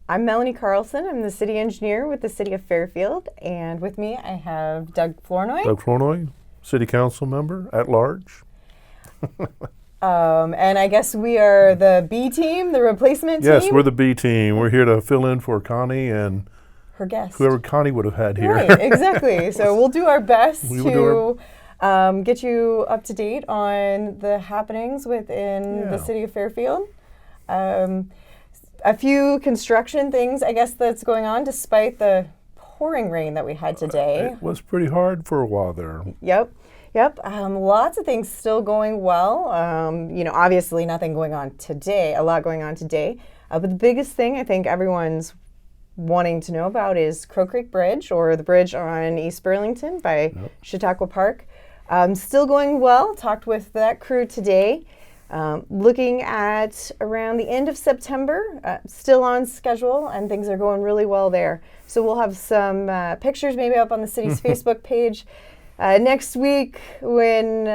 I'm Melanie Carlson. I'm the city engineer with the city of Fairfield, and with me I have Doug Flournoy. Doug Flournoy, city council member at large. And I guess we are the B team, the replacement team. Yes, we're the B team. We're here to fill in for Connie and her guest. whoever Connie would have had here. Right, exactly. So we'll do our best to get you up to date on the happenings within the city of Fairfield. A few construction things, I guess, that's going on despite the pouring rain that we had today. It was pretty hard for a while there. Yep. Lots of things still going well. Obviously nothing going on today, a lot going on today. But the biggest thing I think everyone's wanting to know about is Crow Creek Bridge, or the bridge on East Burlington by Chautauqua Park. Still going well. Talked with that crew today. Looking at around the end of September, still on schedule, and things are going really well there. So we'll have some pictures maybe up on the city's Facebook page next week when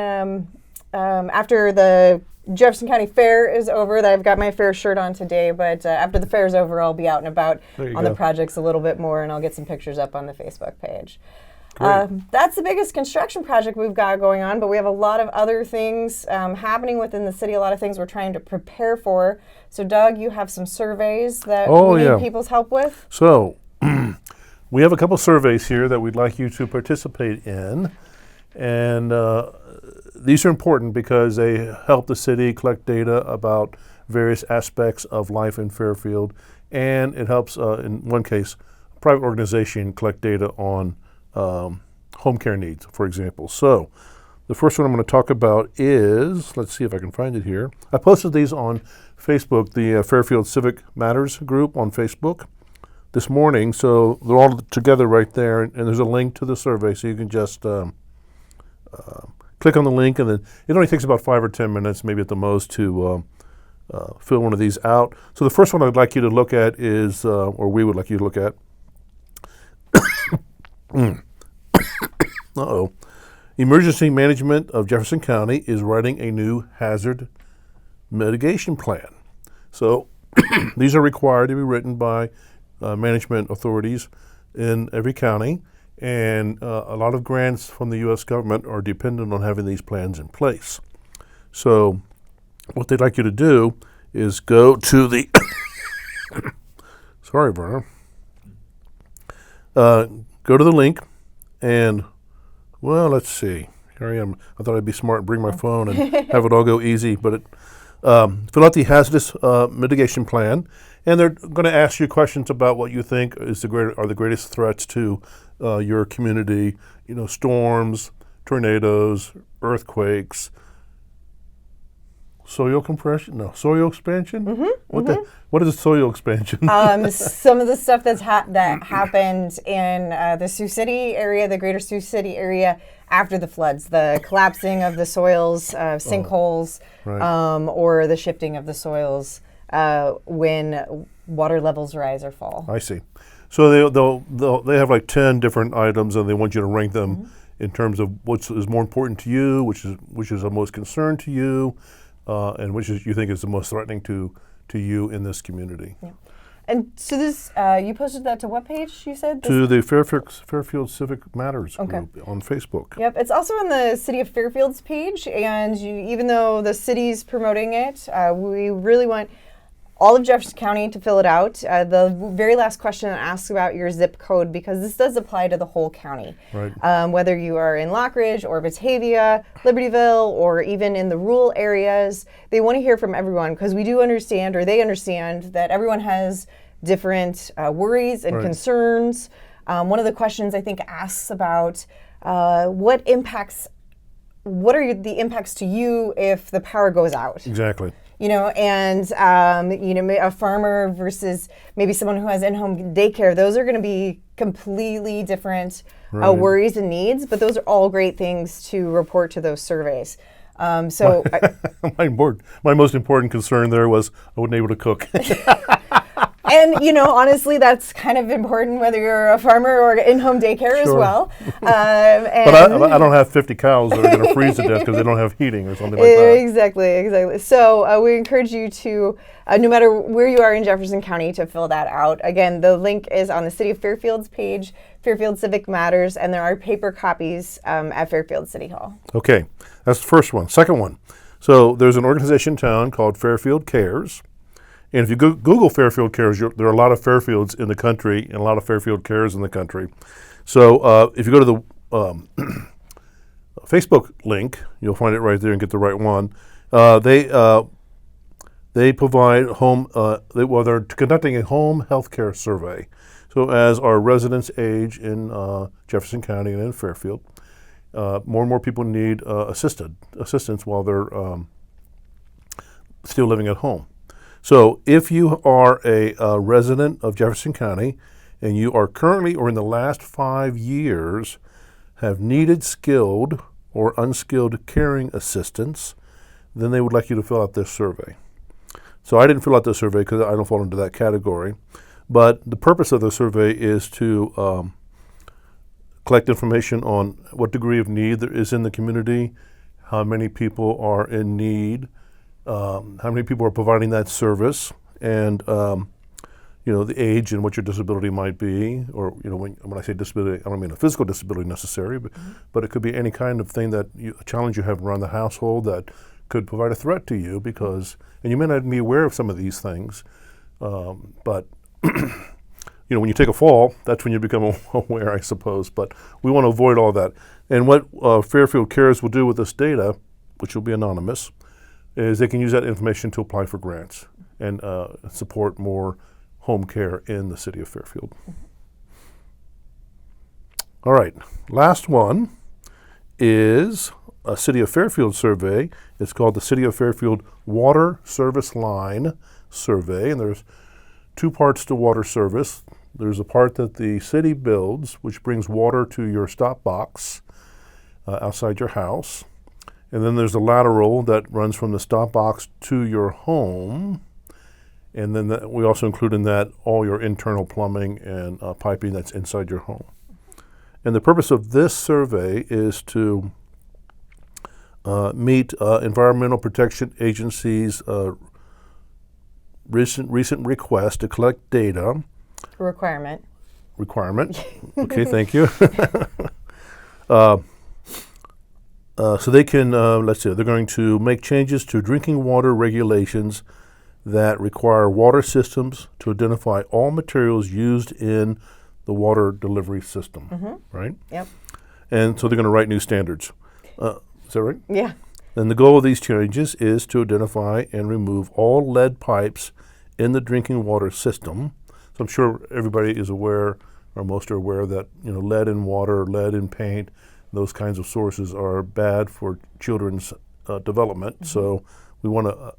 after the Jefferson County Fair is over. I've got my fair shirt on today, but after the fair is over, I'll be out and about on the projects a little bit more, and I'll get some pictures up on the Facebook page. That's the biggest construction project we've got going on, but we have a lot of other things happening within the city, a lot of things we're trying to prepare for. So, Doug, you have some surveys that we need people's help with? So, we have a couple surveys here that we'd like you to participate in. And these are important because they help the city collect data about various aspects of life in Fairfield. And it helps, in one case, a private organization collect data on home care needs, for example. So the first one I'm going to talk about is, let's see if I can find it here. I posted these on Facebook, the Fairfield Civic Matters group on Facebook this morning. So they're all together right there, and there's a link to the survey, so you can just click on the link, and then it only takes about 5 or 10 minutes, maybe at the most, to fill one of these out. So the first one I'd like you to look at is, or we would like you to look at, Emergency Management of Jefferson County is writing a new hazard mitigation plan. So these are required to be written by management authorities in every county, and a lot of grants from the U.S. government are dependent on having these plans in place. So what they'd like you to do is go to the sorry, Werner. Go to the link and, well, let's see. Here I am. I thought I'd be smart and bring my phone and have it all go easy, but fill out the hazardous mitigation plan, and they're going to ask you questions about what you think is are the greatest threats to your community. You know, storms, tornadoes, earthquakes, soil compression? No, soil expansion? What is soil expansion? Some of the stuff that happened in the Sioux City area, the greater Sioux City area, after the floods, the collapsing of the soils, sinkholes, or the shifting of the soils when water levels rise or fall. I see. So they have like 10 different items, and they want you to rank them in terms of what is more important to you, which is of most concern to you, and which is you think is the most threatening to you in this community. Yeah. And so this, you posted that to what page, you said? To the Fairfield Civic Matters group on Facebook. Yep, it's also on the City of Fairfield's page, and even though the city's promoting it, we really want all of Jefferson County to fill it out. The very last question asks about your zip code, because this does apply to the whole county. Right. Whether you are in Lockridge or Batavia, Libertyville, or even in the rural areas, they want to hear from everyone, because we do understand, or they understand, that everyone has different worries and concerns. One of the questions I think asks about what are the impacts to you if the power goes out? Exactly. And a farmer versus maybe someone who has in-home daycare, those are going to be completely different worries and needs, but those are all great things to report to those surveys. My most important concern there was I wasn't able to cook. And, honestly, that's kind of important whether you're a farmer or in-home daycare as well. But I don't have 50 cows that are going to freeze to death because they don't have heating or something like that. Exactly. So we encourage you to, no matter where you are in Jefferson County, to fill that out. Again, the link is on the City of Fairfield's page, Fairfield Civic Matters, and there are paper copies at Fairfield City Hall. Okay, that's the first one. Second one. So there's an organization in town called Fairfield Cares. And if you Google Fairfield Cares, there are a lot of Fairfields in the country and a lot of Fairfield Cares in the country. So if you go to the Facebook link, you'll find it right there and get the right one. They provide they're conducting a home health care survey. So as our residents age in Jefferson County and in Fairfield, more and more people need assistance while they're still living at home. So if you are a resident of Jefferson County and you are currently or in the last 5 years have needed skilled or unskilled caring assistance, then they would like you to fill out this survey. So I didn't fill out this survey because I don't fall into that category. But the purpose of the survey is to collect information on what degree of need there is in the community, how many people are in need, how many people are providing that service, and the age and what your disability might be. Or when I say disability, I don't mean a physical disability necessarily, but it could be any kind of thing a challenge you have around the household that could provide a threat to you and you may not be aware of some of these things, but when you take a fall, that's when you become aware, I suppose. But we want to avoid all that. And what Fairfield Cares will do with this data, which will be anonymous, is they can use that information to apply for grants and support more home care in the city of Fairfield. All right, last one is a City of Fairfield survey. It's called the City of Fairfield Water Service Line Survey, and there's 2 parts to water service. There's a part that the city builds, which brings water to your stop box outside your house. And then there's a lateral that runs from the stop box to your home. And then we also include in that all your internal plumbing and piping that's inside your home. And the purpose of this survey is to meet Environmental Protection Agency's recent request to collect data. Requirement. Okay, thank you. So they can, they're going to make changes to drinking water regulations that require water systems to identify all materials used in the water delivery system, right? Yep. And so they're going to write new standards. Is that right? Yeah. And the goal of these changes is to identify and remove all lead pipes in the drinking water system. So I'm sure everybody is aware, or most are aware, that lead in water, lead in paint, those kinds of sources are bad for children's development. So we want to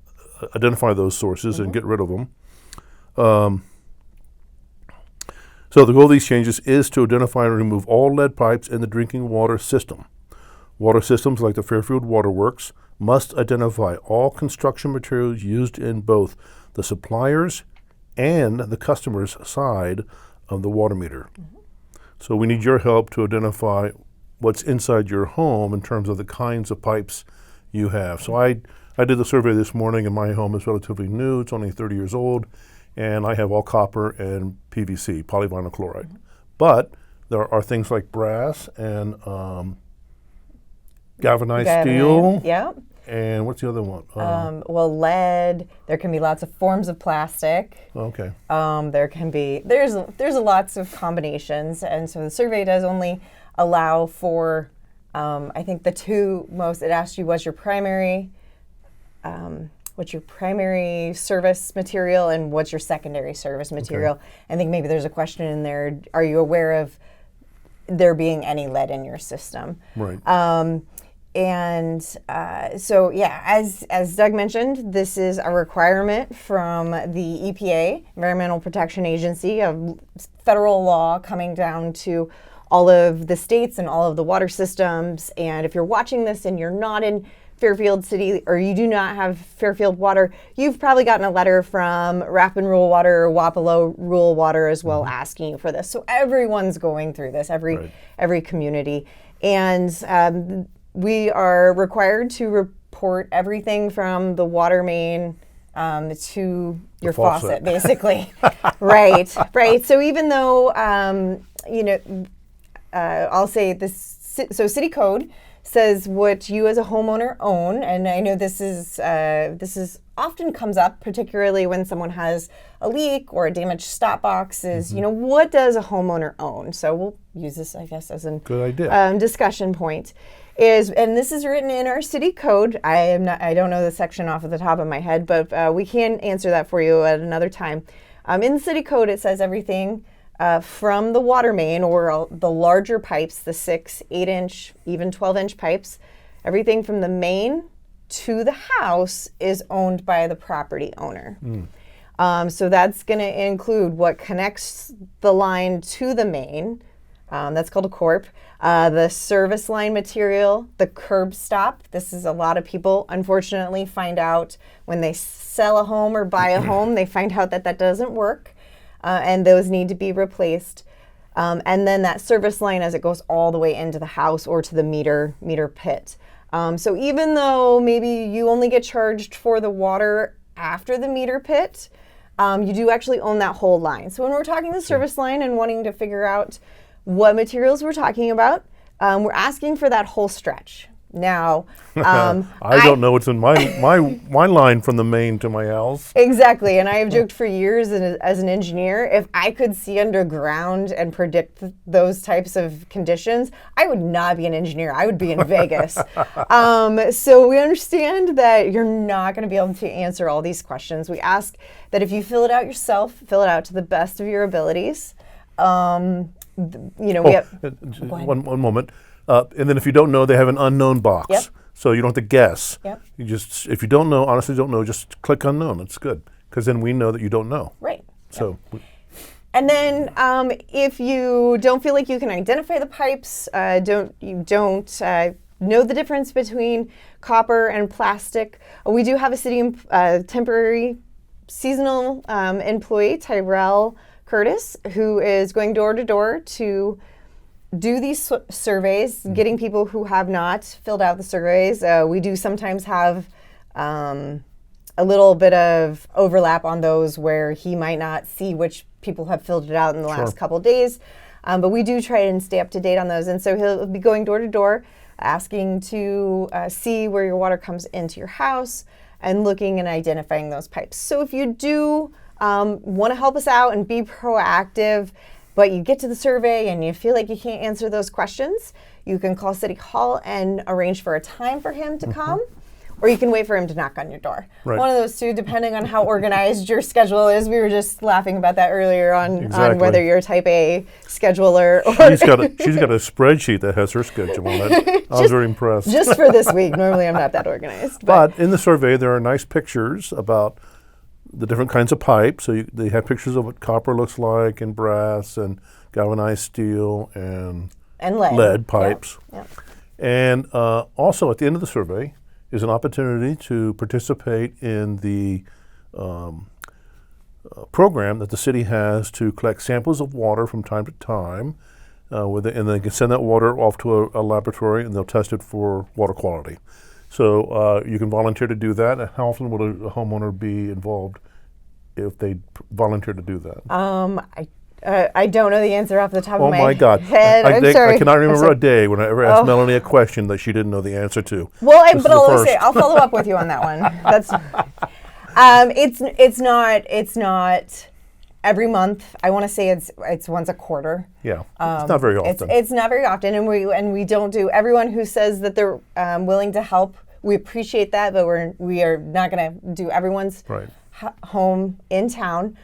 identify those sources and get rid of them. So the goal of these changes is to identify and remove all lead pipes in the drinking water system. Water systems like the Fairfield Waterworks must identify all construction materials used in both the supplier's and the customer's side of the water meter. So we need your help to identify what's inside your home in terms of the kinds of pipes you have. So I did the survey this morning, and my home is relatively new. It's only 30 years old, and I have all copper and PVC, polyvinyl chloride. But there are things like brass and galvanized steel. Yeah. And what's the other one? Lead. There can be lots of forms of plastic. Okay. There's lots of combinations, and so the survey does only allow for, I think the two most. It asks you what's your primary service material and what's your secondary service material. Okay. I think maybe there's a question in there. Are you aware of there being any lead in your system? Right. So as Doug mentioned, this is a requirement from the EPA, Environmental Protection Agency, of federal law coming down to all of the states and all of the water systems. And if you're watching this and you're not in Fairfield City, or you do not have Fairfield Water, you've probably gotten a letter from Rapid Rural Water or Wapello Rural Water as well, asking you for this. So everyone's going through this, every community. And we are required to report everything from the water main to your faucet, basically. Right. So even though, I'll say this, so city code says what you as a homeowner own, and I know this is often comes up, particularly when someone has a leak or a damaged stop box, is, what does a homeowner own? So we'll use this, I guess, as a good idea. Discussion point. And this is written in our city code. I don't know the section off of the top of my head, but we can answer that for you at another time. In the city code, it says everything from the water main, or the larger pipes, the 6, 8-inch, even 12-inch pipes, everything from the main to the house is owned by the property owner. So that's going to include what connects the line to the main. That's called a corp. The service line material, the curb stop. This is a lot of people, unfortunately, find out when they sell a home or buy a home, they find out that doesn't work. And those need to be replaced. And then that service line as it goes all the way into the house or to the meter pit. So even though maybe you only get charged for the water after the meter pit, you do actually own that whole line. So when we're talking the service line and wanting to figure out what materials we're talking about, we're asking for that whole stretch. Now, I don't know what's in my line from the main to my house. Exactly, and I have joked for years as an engineer, if I could see underground and predict those types of conditions, I would not be an engineer. I would be in Vegas. So we understand that you're not going to be able to answer all these questions. We ask that if you fill it out yourself, fill it out to the best of your abilities. We have one moment. And then if you don't know, they have an unknown box. Yep. So you don't have to guess. Yep. You just, if you don't know, honestly don't know, just click unknown. It's good. Because then we know that you don't know. Right. So. Yep. And then if you don't feel like you can identify the pipes, don't know the difference between copper and plastic, we do have a city temporary seasonal employee, Tyrell Curtis, who is going door to door to do these surveys, getting people who have not filled out the surveys. We do sometimes have a little bit of overlap on those where he might not see which people have filled it out in the last couple of days. But we do try and stay up to date on those. And so he'll be going door to door, asking to see where your water comes into your house and looking and identifying those pipes. So if you do want to help us out and be proactive, but you get to the survey and you feel like you can't answer those questions, you can call City Hall and arrange for a time for him to come, or you can wait for him to knock on your door. Right. One of those two, depending on how organized your schedule is. We were just laughing about that earlier on whether you're a type A scheduler. Or she's got a spreadsheet that has her schedule on it. I was very impressed. Just for this week. Normally I'm not that organized. But in the survey, there are nice pictures about the different kinds of pipes. So they have pictures of what copper looks like, and brass, and galvanized steel, and lead pipes. Yep. And also at the end of the survey is an opportunity to participate in the program that the city has to collect samples of water from time to time, and they can send that water off to a laboratory and they'll test it for water quality. So you can volunteer to do that. And how often would a homeowner be involved if they volunteer to do that? I don't know the answer off the top of my head. Oh my God! I'm sorry. I cannot remember a day when I ever asked Melanie a question that she didn't know the answer to. Well, but I'll always say I'll follow up with you on that one. That's it's not every month. I want to say it's once a quarter. Yeah, it's not very often. It's not very often, and we don't do. Everyone who says that they're willing to help, we appreciate that, but we are not going to do everyone's home in town.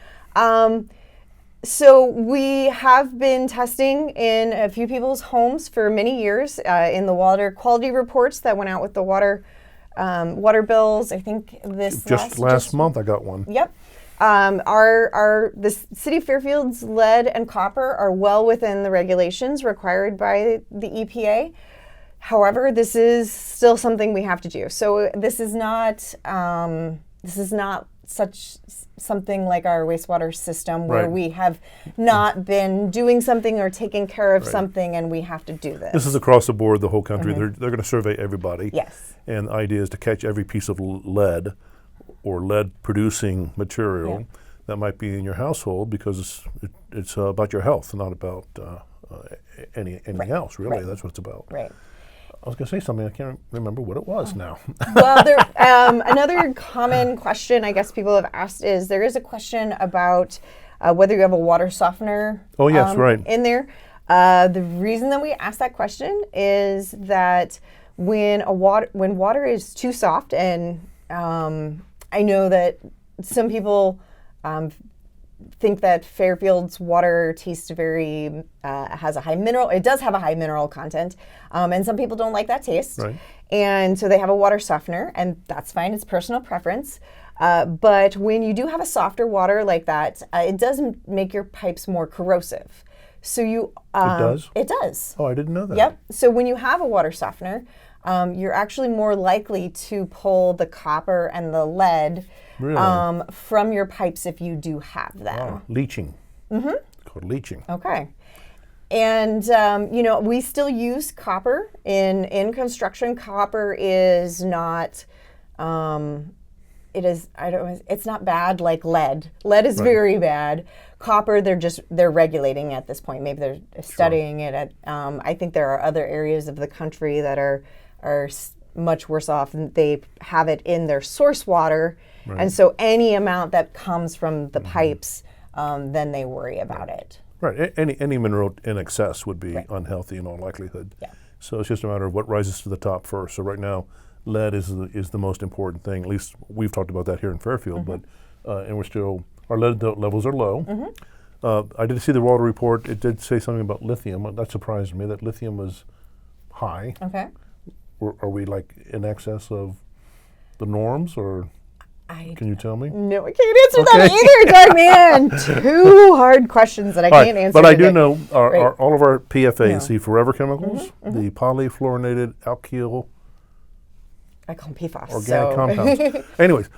So we have been testing in a few people's homes for many years in the water quality reports that went out with the water bills. I think last month I got one. Yep. The City of Fairfield's lead and copper are well within the regulations required by the EPA. However, this is still something we have to do. So this is not something like our wastewater system where Right. we have not been doing something or taking care of something, and we have to do this. This is across the board, the whole country. They're going to survey everybody. Yes. And the idea is to catch every piece of lead or lead-producing material that might be in your household, because it's about your health, not about anything else, really. That's what it's about. Right. I was going to say something. I can't remember what it was now. Well, another common question I guess people have asked is, there is a question about whether you have a water softener Oh, yes, right. in there. The reason that we ask that question is that when water is too soft, and I know that some people think that Fairfield's water tastes very has a high mineral. It does have a high mineral content, and some people don't like that taste. Right. And so they have a water softener, and that's fine. It's personal preference. But when you do have a softer water like that, it does make your pipes more corrosive. So you It does? It does. Oh, I didn't know that. Yep. So when you have a water softener, you're actually more likely to pull the copper and the lead Really? from your pipes if you do have them. Wow. Leaching. Mm-hmm. It's called leaching. Okay. And we still use copper in construction. Copper is not. It's not bad like lead. Lead is very bad. Copper, they're regulating at this point. Maybe they're studying it at. I think there are other areas of the country that are much worse off, and they have it in their source water, and so any amount that comes from the pipes, then they worry about it. Right. Any mineral in excess would be unhealthy in all likelihood. Yeah. So it's just a matter of what rises to the top first. So right now, lead is the most important thing. At least we've talked about that here in Fairfield, but and our lead levels are low. I did see the water report. It did say something about lithium. That surprised me, that lithium was high. Okay. Are we like in excess of the norms, or can you tell me? No, I can't answer that either, Doug, man. Two hard questions that I can't answer. But I today. do know all of our PFAs, Yeah. the forever chemicals, the polyfluorinated alkyl I call them PFAS. organic compounds. Anyways,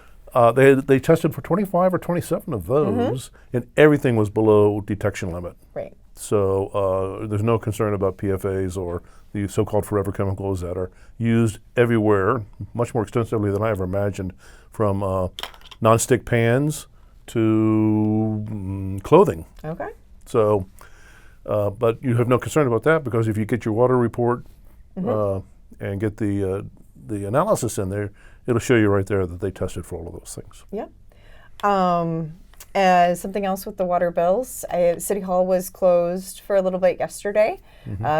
they tested for 25 or 27 of those, and everything was below detection limit. Right. So there's no concern about PFAs or the so-called forever chemicals that are used everywhere, much more extensively than I ever imagined, from nonstick pans to clothing. Okay. So, but you have no concern about that, because if you get your water report and get the analysis in there, it'll show you right there that they tested for all of those things. Yeah. Something else with the water bills. City Hall was closed for a little bit yesterday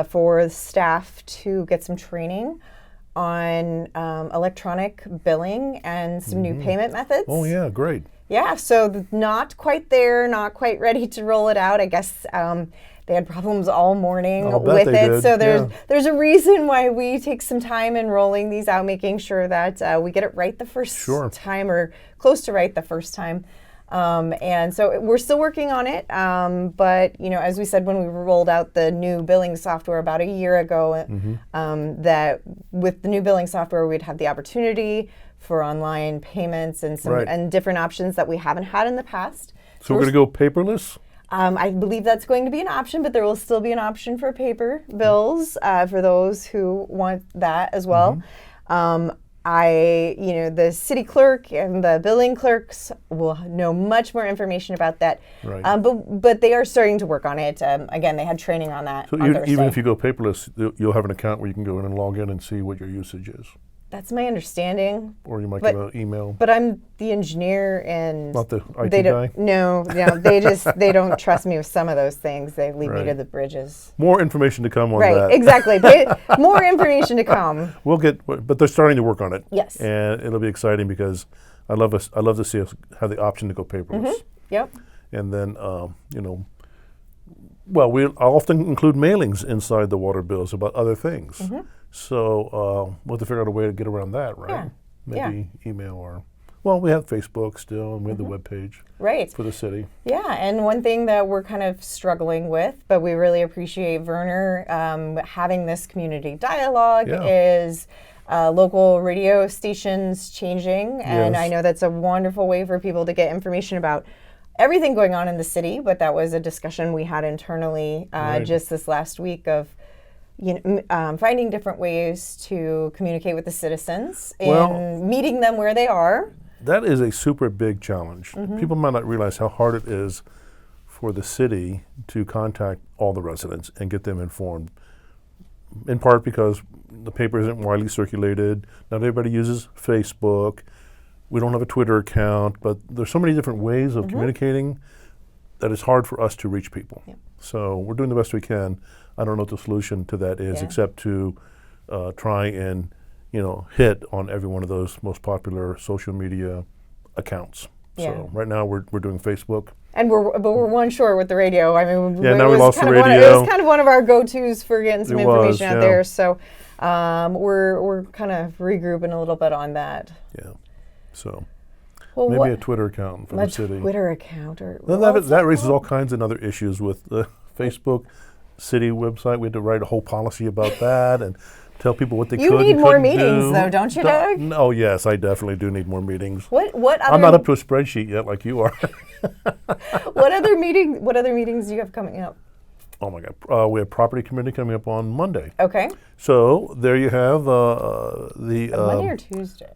for staff to get some training on electronic billing and some new payment methods. Oh yeah, great. Yeah, so not quite there, not quite ready to roll it out. I guess they had problems all morning I'll bet with they it. did, So yeah. there's a reason why we take some time in rolling these out, making sure that we get it right the first time, or close to right the first time. And so we're still working on it. But as we said when we rolled out the new billing software about a year ago, that with the new billing software we'd have the opportunity for online payments and some and different options that we haven't had in the past. So we're going to go paperless? I believe that's going to be an option, but there will still be an option for paper bills for those who want that as well. The city clerk and the billing clerks will know much more information about that. Right. But they are starting to work on it. Again, they had training on that So on Thursday. even if you go paperless, you'll have an account where you can go in and log in and see what your usage is. That's my understanding. Or you might get an email. But I'm the engineer, and Not the IT they guy? don't. No, they don't trust me with some of those things. They leave me to the bridges. More information to come on Right, that. exactly. More information to come. But they're starting to work on it. Yes. And it'll be exciting, because I love to see us have the option to go paperless. Yep. And then, I'll often include mailings inside the water bills about other things. So we'll have to figure out a way to get around that, right? Yeah. Maybe email or Well, we have Facebook still, and we have the webpage Right. for the city. Yeah, and one thing that we're kind of struggling with, but we really appreciate Werner having this community dialogue, Yeah. is local radio stations changing. And Yes. I know that's a wonderful way for people to get information about everything going on in the city, but that was a discussion we had internally Right. just this last week of finding different ways to communicate with the citizens Well- and meeting them where they are. That is a super big challenge. Mm-hmm. People might not realize how hard it is for the city to contact all the residents and get them informed. In part because the paper isn't widely circulated. Not everybody uses Facebook. We don't have a Twitter account, but there's so many different ways of communicating that it's hard for us to reach people. Yep. So we're doing the best we can. I don't know what the solution to that is, Yeah. except to try and hit on every one of those most popular social media accounts. Yeah. So right now we're doing Facebook. And we're one short with the radio. I mean, Yeah, it now we was lost the kind of it radio. was kind of one of our go-tos for getting some It was, information out yeah. there. So we're kind of regrouping a little bit on that. Yeah. So Well, maybe what a Twitter account for a the city. Twitter account or Then what's that it raises called? all kinds of other issues with the Facebook city website. We had to write a whole policy about that and tell people what they You could need and more couldn't meetings, do. though, don't you, Doug? Oh, yes, I definitely do need more meetings. What other I'm not up to a spreadsheet yet like you are. what other meetings do you have coming up? Oh, my God. We have property committee coming up on Monday. Okay, So there you have Monday or Tuesday?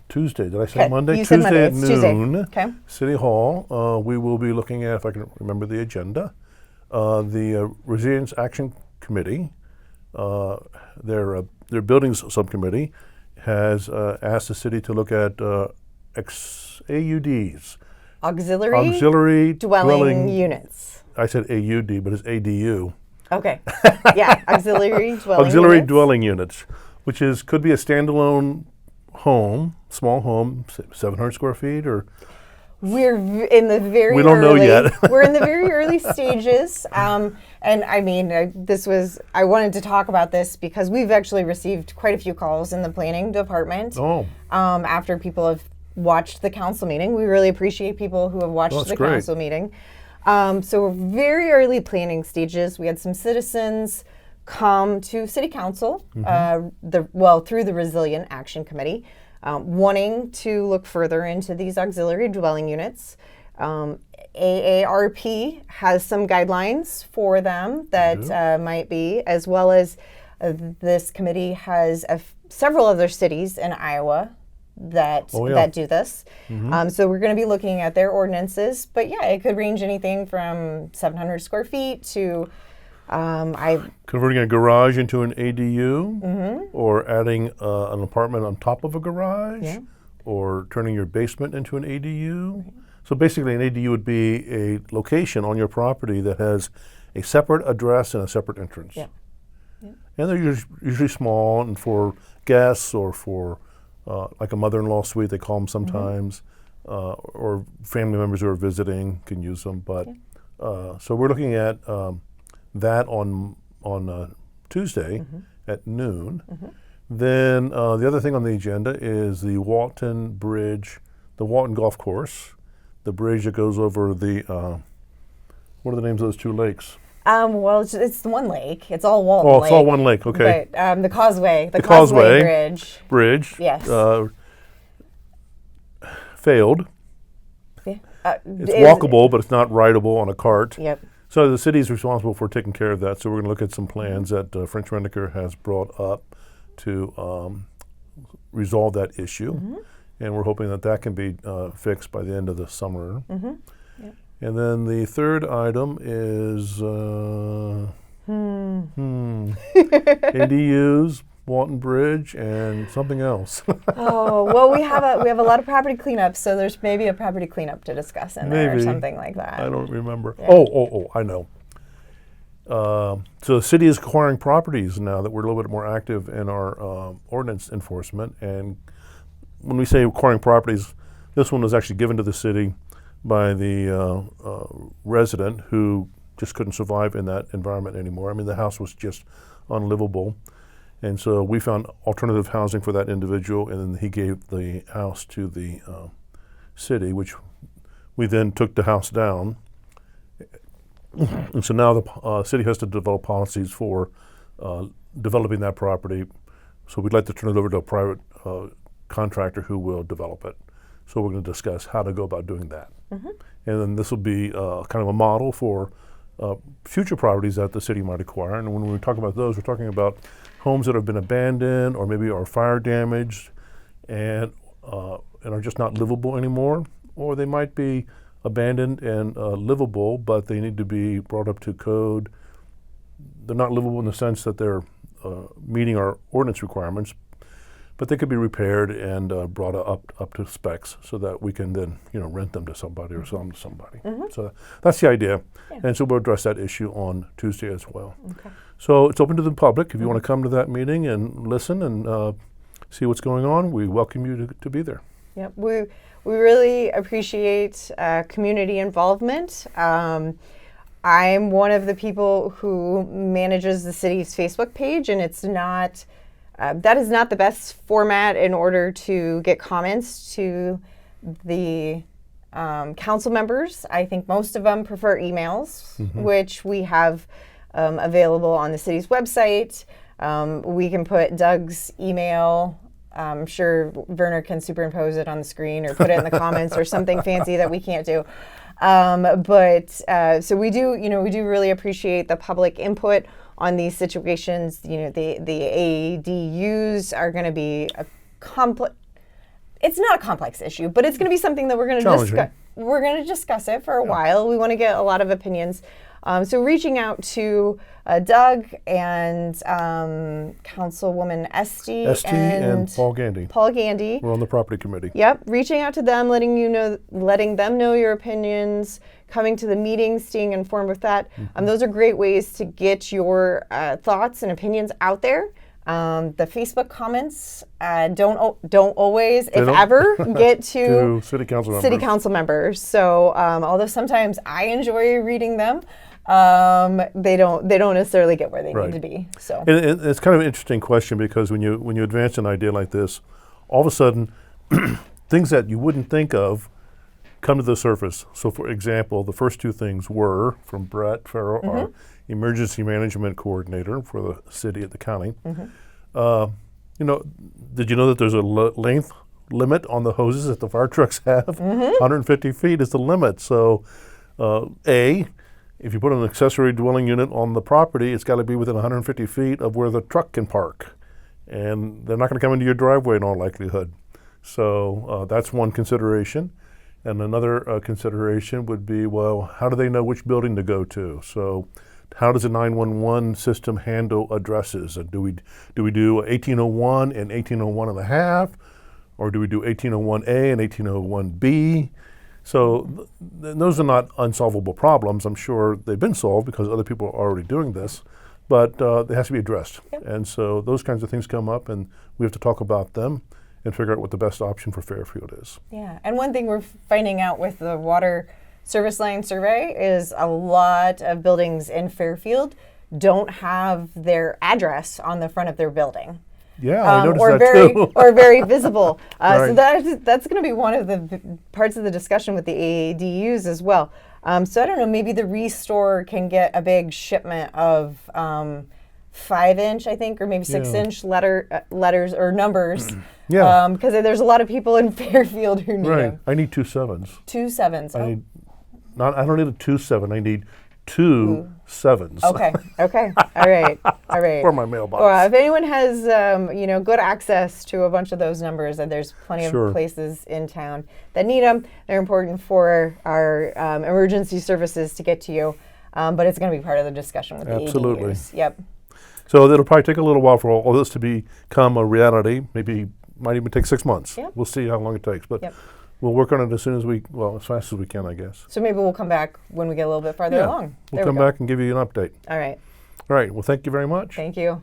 Tuesday. Did I say Okay, Monday? you said Monday. at It's Tuesday. noon. Okay. City Hall. We will be looking at, if I can remember the agenda, the Resilience Action Committee, their buildings subcommittee, has asked the city to look at AUDs, Auxiliary dwelling units. I said AUD, but it's ADU. Okay. Yeah, auxiliary dwelling Auxiliary units. dwelling units, which could be a standalone home, small home, 700 square feet, or We're in the very We don't know early, yet. we're in the very early stages. And I mean, I wanted to talk about this because we've actually received quite a few calls in the planning department after people have watched the council meeting. We really appreciate people who have watched that's the great. council meeting. So we're very early planning stages. We had some citizens come to city council, through the Resilient Action Committee, wanting to look further into these auxiliary dwelling units. AARP has some guidelines for them that might be, as well as this committee has several other cities in Iowa that do this. So we're going to be looking at their ordinances, but yeah, it could range anything from 700 square feet to converting a garage into an ADU, or adding an apartment on top of a garage, or turning your basement into an ADU. So basically, an ADU would be a location on your property that has a separate address and a separate entrance. Yeah. And they're usually small, and for guests or for like a mother-in-law suite, they call them sometimes, or family members who are visiting can use them. But so we're looking at that on Tuesday at noon. Then the other thing on the agenda is the Walton Bridge, the Walton Golf Course, the bridge that goes over the, what are the names of those two lakes? Well, it's one lake. It's all Walton Lake. It's all one lake, okay. But the Causeway, the Causeway Bridge. Yes. Yes. Failed. Yeah. It's walkable, but it's not rideable on a cart. Yep. So the city is responsible for taking care of that. So we're going to look at some plans that French Renneker has brought up to resolve that issue. And we're hoping that can be fixed by the end of the summer. Yep. And then the third item is ADUs, Walton Bridge, and something else. Oh, well, we have a lot of property cleanup, so there's maybe a property cleanup to discuss in there or Maybe. something like that. I don't remember. Yeah. Oh, I know. So the city is acquiring properties now that we're a little bit more active in our ordinance enforcement. And when we say acquiring properties, this one was actually given to the city by the resident who just couldn't survive in that environment anymore. I mean, the house was just unlivable. And so we found alternative housing for that individual, and then he gave the house to the city, which we then took the house down. And so now the city has to develop policies for developing that property. So we'd like to turn it over to a private contractor who will develop it. So we're going to discuss how to go about doing that. And then this will be kind of a model for future properties that the city might acquire. And when we talk about those, we're talking about homes that have been abandoned or maybe are fire damaged and are just not livable anymore, or they might be abandoned and livable, but they need to be brought up to code. They're not livable in the sense that they're meeting our ordinance requirements, but they could be repaired and brought up to specs so that we can then rent them to somebody or sell them to somebody. So that's the idea. And so we'll address that issue on Tuesday as well. So it's open to the public. If you want to come to that meeting and listen and see what's going on, we welcome you to be there. Yep, we really appreciate community involvement. I'm one of the people who manages the city's Facebook page, and it's not that is not the best format in order to get comments to the council members. I think most of them prefer emails, which we have available on the city's website. We can put Doug's email. I'm sure Werner can superimpose it on the screen or put it in the comments or something fancy that we can't do. So we do really appreciate the public input on these situations. The ADUs are going to be a complex. It's not a complex issue, but it's going to be something that we're going to discuss. We're going to discuss it for a while. We want to get a lot of opinions. So reaching out to Doug and Councilwoman Esty and Paul Gandy. We're on the property committee. Yep, reaching out to them, letting them know your opinions, coming to the meetings, staying informed with that. Those are great ways to get your thoughts and opinions out there. The Facebook comments don't always, if ever, get to city council members. So although sometimes I enjoy reading them, they don't necessarily get where they need to be. So and it's kind of an interesting question, because when you advance an idea like this, all of a sudden things that you wouldn't think of come to the surface. So for example, the first two things were from Brett Farrell, our emergency management coordinator for the city at the county. Did you know that there's a length limit on the hoses that the fire trucks have? 150 feet is the limit. So if you put an accessory dwelling unit on the property, it's got to be within 150 feet of where the truck can park. And they're not going to come into your driveway in all likelihood. So that's one consideration. And another consideration would be, well, how do they know which building to go to? So how does the 911 system handle addresses? And do we do 1801 and 1801 and a half? Or do we do 1801A and 1801B? So those are not unsolvable problems. I'm sure they've been solved because other people are already doing this, but it has to be addressed. And so those kinds of things come up, and we have to talk about them and figure out what the best option for Fairfield is. Yeah, and one thing we're finding out with the water service line survey is a lot of buildings in Fairfield don't have their address on the front of their building. Yeah, I noticed that too. Or very visible. So Right. that's going to be one of the parts of the discussion with the ADUs as well. So I don't know, maybe the Restore can get a big shipment of 5-inch, I think, or maybe 6-inch letters or numbers. Because there's a lot of people in Fairfield who need them. I need 2 7s. 2 7s. I don't need a 2-7. I need 2 7s. Okay. All right. For my mailbox. Well, if anyone has, good access to a bunch of those numbers, and there's plenty of places in town that need them. They're important for our emergency services to get to you. But it's going to be part of the discussion with the ADUs. Yep. So it'll probably take a little while for all this to become a reality. Maybe might even take 6 months. We'll see how long it takes. But we'll work on it as fast as we can, I guess. So maybe we'll come back when we get a little bit farther along. We'll come back and give you an update. All right. All right. Well, thank you very much. Thank you.